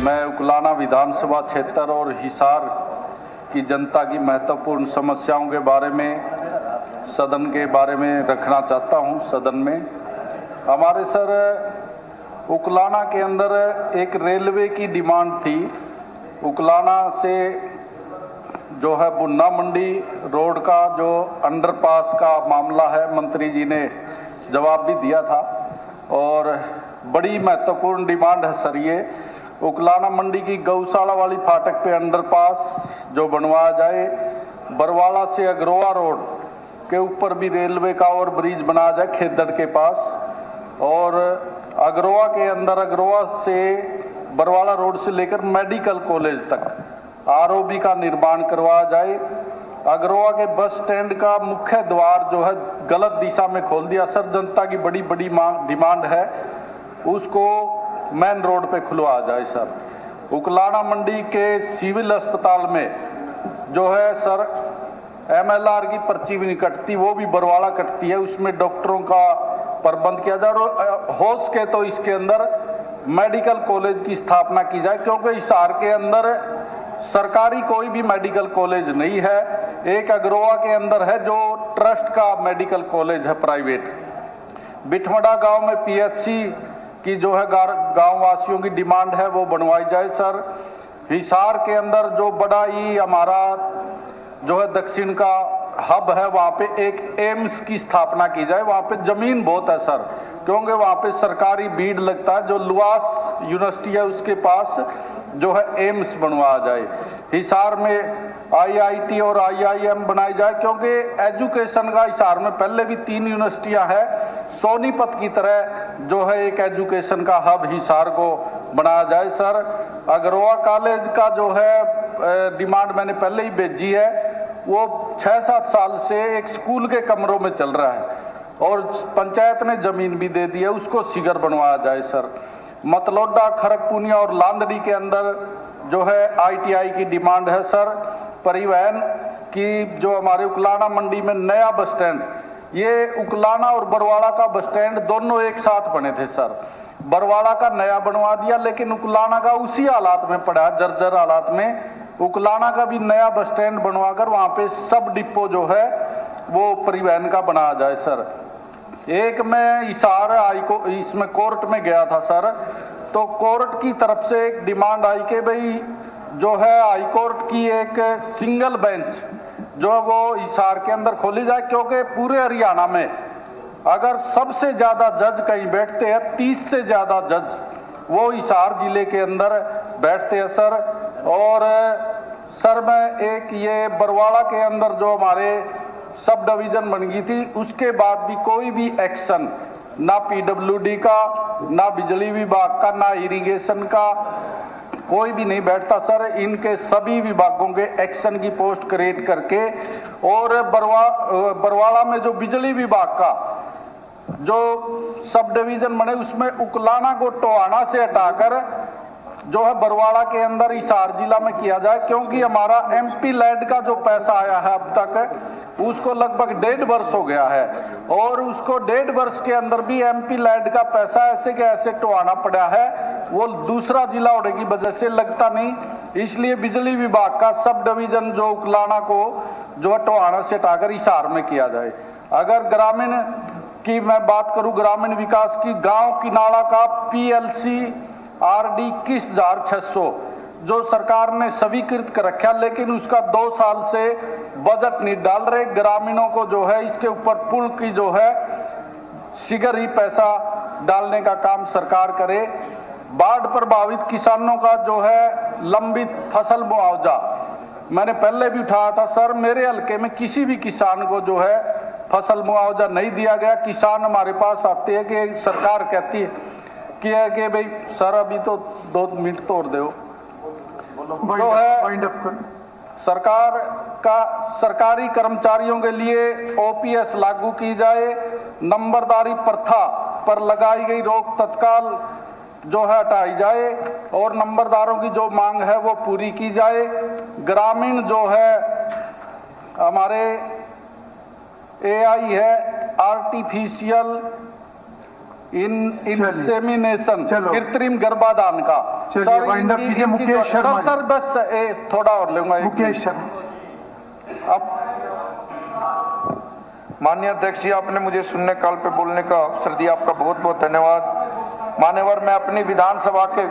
मैं उकलाना विधानसभा क्षेत्र और हिसार की जनता की महत्वपूर्ण समस्याओं के बारे में सदन के बारे में रखना चाहता हूं। सदन में हमारे सर उकलाना के अंदर एक रेलवे की डिमांड थी। उकलाना से जो है बुन्ना मंडी रोड का जो अंडरपास का मामला है, मंत्री जी ने जवाब भी दिया था और बड़ी महत्वपूर्ण डिमांड है सर। ये उकलाना मंडी की गौशाला वाली फाटक पे अंडरपास जो बनवाया जाए, बरवाला से अग्रोवा रोड के ऊपर भी रेलवे का और ब्रिज बनाया जाए खेदड़ के पास, और अग्रोवा के अंदर अग्रोवा से बरवाला रोड से लेकर मेडिकल कॉलेज तक आरओबी का निर्माण करवाया जाए। अग्रोवा के बस स्टैंड का मुख्य द्वार जो है गलत दिशा में खोल दिया सर। जनता की बड़ी डिमांड है, उसको मेन रोड पे खुलवाया जाए सर। उकलाना मंडी के सिविल अस्पताल में जो है सर MLR की पर्ची भी नहीं कटती, वो भी बरवाला कटती है। उसमें डॉक्टरों का प्रबंध किया जाए और हो सके तो इसके अंदर मेडिकल कॉलेज की स्थापना की जाए, क्योंकि हिसार के अंदर सरकारी कोई भी मेडिकल कॉलेज नहीं है। एक अग्रोवा के अंदर है जो ट्रस्ट का मेडिकल कॉलेज है प्राइवेट। बिठमड़ा गांव में PHC की जो है गांव वासियों की डिमांड है वो बनवाई जाए सर। हिसार के अंदर जो बड़ा ही हमारा जो है दक्षिण का हब है, वहाँ पे एक एम्स की स्थापना की जाए। वहाँ पे जमीन बहुत है सर, क्योंकि वहाँ पे सरकारी बीड लगता है। जो लुआस यूनिवर्सिटी है उसके पास जो है एम्स बनवाया जाए। हिसार में IIT और IIM बनाई जाए, क्योंकि एजुकेशन का हिसार में पहले भी 3 यूनिवर्सिटियां हैं। सोनीपत की तरह जो है एक एजुकेशन का हब हिसार को बनाया जाए सर। अग्रोवा कॉलेज का जो है डिमांड मैंने पहले ही भेजी है, वो 6-7 साल से एक स्कूल के कमरों में चल रहा है और पंचायत ने जमीन भी दे दी है, उसको सिगर बनवाया जाए सर। मतलौडा, खरगपुनिया और लांदड़ी के अंदर जो है ITI की डिमांड है सर। परिवहन की जो हमारे उकलाना मंडी में नया बस स्टैंड, ये उकलाना और बरवाला का बस स्टैंड दोनों एक साथ बने थे सर। बरवाला का नया बनवा दिया, लेकिन उकलाना का उसी हालात में पड़ा, जर्जर हालात में। उकलाना का भी नया बस स्टैंड बनवाकर वहां पे सब डिपो जो है वो परिवहन का बनाया जाए सर। एक मैं हिसार इसमें कोर्ट में गया था सर, तो कोर्ट की तरफ से एक डिमांड आई कि भाई जो है हाई कोर्ट की एक सिंगल बेंच जो वो हिसार के अंदर खोली जाए, क्योंकि पूरे हरियाणा में अगर सबसे ज्यादा जज कहीं बैठते हैं, 30 से ज्यादा जज वो हिसार जिले के अंदर बैठते हैं सर। और सर मैं एक ये बरवाला के अंदर जो हमारे सब डिवीजन बन गई थी, उसके बाद भी कोई भी एक्शन ना PWD का, ना बिजली विभाग का, ना इरिगेशन का, कोई भी नहीं बैठता सर। इनके सभी विभागों के एक्शन की पोस्ट क्रिएट करके, और बरवाला में जो बिजली विभाग का जो सब डिवीजन बने, उसमें उकलाना को टोहाना से हटाकर जो है बरवाला के अंदर हिसार जिला में किया जाए, क्योंकि हमारा MP लैंड का जो पैसा आया है अब तक उसको लगभग 1.5 वर्ष हो गया है, और उसको 1.5 वर्ष के अंदर भी MP लैंड का पैसा ऐसे के ऐसे टोहाना पड़ा है, वो दूसरा जिला होने की वजह से लगता नहीं। इसलिए बिजली विभाग का सब डिवीजन जो उकलाना को जो है टोहाना से हटाकर हिसार में किया जाए। अगर ग्रामीण की मैं बात करूं, ग्रामीण विकास की, गांव किनारा का PLC RD 21,600 जो सरकार ने स्वीकृत कर रखा, लेकिन उसका 2 साल से बजट नहीं डाल रहे। ग्रामीणों को जो है इसके ऊपर पुल की जो है शीघ्र ही पैसा डालने का काम सरकार करे। बाढ़ प्रभावित किसानों का जो है लंबित फसल मुआवजा मैंने पहले भी उठाया था सर। मेरे हल्के में किसी भी किसान को जो है फसल मुआवजा नहीं दिया गया। किसान हमारे पास आते हैं कि सरकार कहती है कि भाई सर अभी तो 2 मिनट तोड़ दो, जो है सरकार का सरकारी कर्मचारियों के लिए OPS लागू की जाए। नंबरदारी प्रथा पर लगाई गई रोक तत्काल जो है हटाई जाए, और नंबरदारों की जो मांग है वो पूरी की जाए। ग्रामीण जो है हमारे AI है, आर्टिफिशियल इंसेमिनेशन, चलो। कृत्रिम गर्भाधान का। चलिए, वाइंड अप कीजिए। मुकेश शर्मा सर बस थोड़ा और लूंगा। मुकेश शर्मा। अब माननीय अध्यक्ष जी, आपने मुझे शून्यकाल पे बोलने का अवसर दिया, आपका बहुत बहुत धन्यवाद। मान्यवर, मैं अपनी विधानसभा के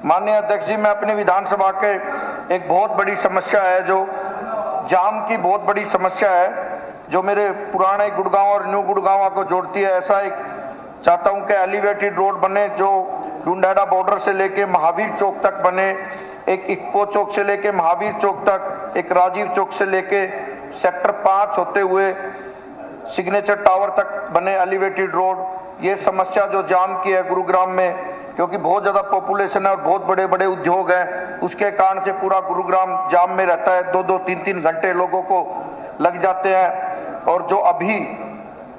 माननीय अध्यक्ष जी, मैं अपनी विधानसभा के एक बहुत बड़ी समस्या है, जो जाम की बहुत बड़ी समस्या है, जो मेरे पुराने गुड़गांव और न्यू गुड़गांव को जोड़ती है। ऐसा एक चाहता हूं कि एलिवेटेड रोड बने, जो डुंडाडा बॉर्डर से लेके महावीर चौक तक बने, एक इक्को चौक से लेके महावीर चौक तक, एक राजीव चौक से लेके सेक्टर 5 होते हुए सिग्नेचर टावर तक बने एलिवेटेड रोड। ये समस्या जो जाम की है गुरुग्राम में, क्योंकि बहुत ज़्यादा पॉपुलेशन है और बहुत बड़े बड़े उद्योग हैं, उसके कारण से पूरा गुरुग्राम जाम में रहता है। 2-2, 3-3 घंटे लोगों को लग जाते हैं। और जो अभी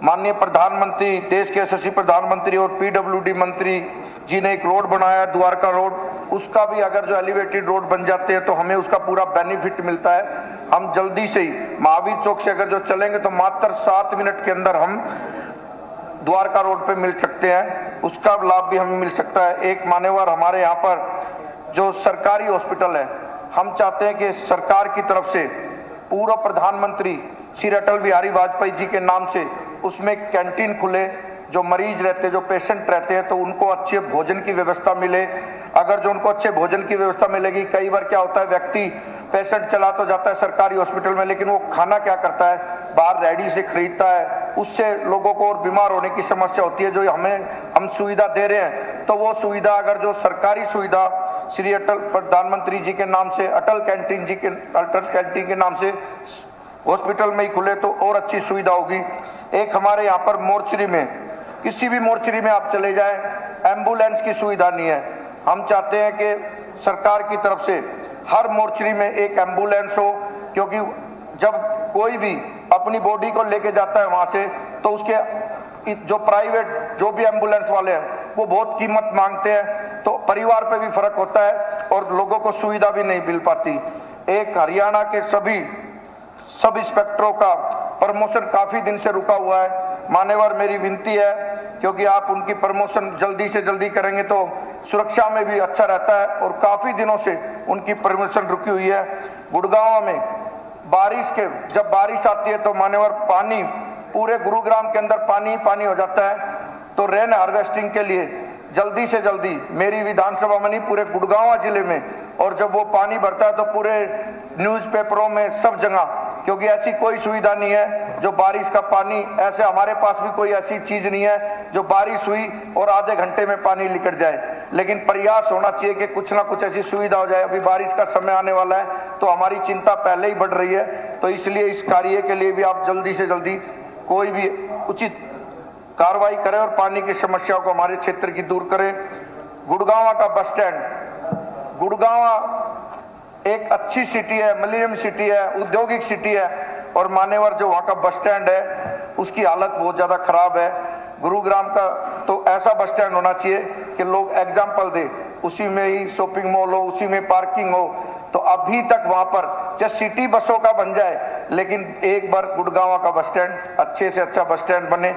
माननीय प्रधानमंत्री, देश के यशस्वी प्रधानमंत्री और पीडब्ल्यूडी मंत्री जी ने एक रोड बनाया है, द्वारका रोड, उसका भी अगर जो एलिवेटेड रोड बन जाते हैं तो हमें उसका पूरा बेनिफिट मिलता है। हम जल्दी से ही महावीर चौक से अगर जो चलेंगे तो मात्र 7 मिनट के अंदर हम द्वारका रोड पे मिल सकते हैं, उसका लाभ भी हमें मिल सकता है। एक मान्यवर, हमारे यहाँ पर जो सरकारी हॉस्पिटल है, हम चाहते हैं कि सरकार की तरफ से पूर्व प्रधानमंत्री श्री अटल बिहारी वाजपेयी जी के नाम से उसमें कैंटीन खुले, जो मरीज रहते हैं, जो पेशेंट रहते हैं, तो उनको अच्छे भोजन की व्यवस्था मिले। अगर जो उनको अच्छे भोजन की व्यवस्था मिलेगी, कई बार क्या होता है, व्यक्ति पेशेंट चला तो जाता है सरकारी हॉस्पिटल में, लेकिन वो खाना क्या करता है, बाहर रेडी से खरीदता है, उससे लोगों को और बीमार होने की समस्या होती है। जो हम सुविधा दे रहे हैं, तो वो सुविधा अगर जो सरकारी सुविधा श्री अटल प्रधानमंत्री जी के नाम से अटल कैंटीन के नाम से हॉस्पिटल में ही खुले तो और अच्छी सुविधा होगी। एक हमारे यहाँ पर मोर्चरी में, किसी भी मोर्चरी में आप चले जाएं, एम्बुलेंस की सुविधा नहीं है। हम चाहते हैं कि सरकार की तरफ से हर मोर्चरी में एक एम्बुलेंस हो, क्योंकि जब कोई भी अपनी बॉडी को लेके जाता है वहाँ से, तो उसके जो प्राइवेट जो भी एम्बुलेंस वाले हैं वो बहुत कीमत मांगते हैं, तो परिवार पे भी फर्क होता है और लोगों को सुविधा भी नहीं मिल पाती। एक हरियाणा के सभी सब इंस्पेक्टरों का प्रमोशन काफ़ी दिन से रुका हुआ है। मान्यवर, मेरी विनती है, क्योंकि आप उनकी प्रमोशन जल्दी से जल्दी करेंगे तो सुरक्षा में भी अच्छा रहता है, और काफ़ी दिनों से उनकी प्रमोशन रुकी हुई है। गुड़गांव में जब बारिश आती है तो मान्यवर, पानी पूरे गुरुग्राम के अंदर पानी हो जाता है। तो रेन हार्वेस्टिंग के लिए जल्दी से जल्दी मेरी विधानसभा में नहीं, पूरे गुड़गांव जिले में, और जब वो पानी भरता है तो पूरे न्यूज़पेपरों में सब जगह, क्योंकि ऐसी कोई सुविधा नहीं है जो बारिश का पानी, ऐसे हमारे पास भी कोई ऐसी चीज नहीं है जो बारिश हुई और आधे घंटे में पानी निकल जाए, लेकिन प्रयास होना चाहिए कि कुछ ना कुछ ऐसी सुविधा हो जाए। अभी बारिश का समय आने वाला है तो हमारी चिंता पहले ही बढ़ रही है, तो इसलिए इस कार्य के लिए भी आप जल्दी से जल्दी कोई भी उचित कार्रवाई करें और पानी की समस्या को हमारे क्षेत्र की दूर करें। गुड़गांव का बस स्टैंड, गुड़गांव एक अच्छी सिटी है, मिलेनियम सिटी है, औद्योगिक सिटी है, और मान्यवर जो वहाँ का बस स्टैंड है उसकी हालत बहुत ज़्यादा खराब है। गुरुग्राम का तो ऐसा बस स्टैंड होना चाहिए कि लोग एग्जाम्पल दे, उसी में ही शॉपिंग मॉल हो, उसी में पार्किंग हो। तो अभी तक वहाँ पर चाहे सिटी बसों का बन जाए, लेकिन एक बार गुड़गांव का बस स्टैंड अच्छे से अच्छा बस स्टैंड बने।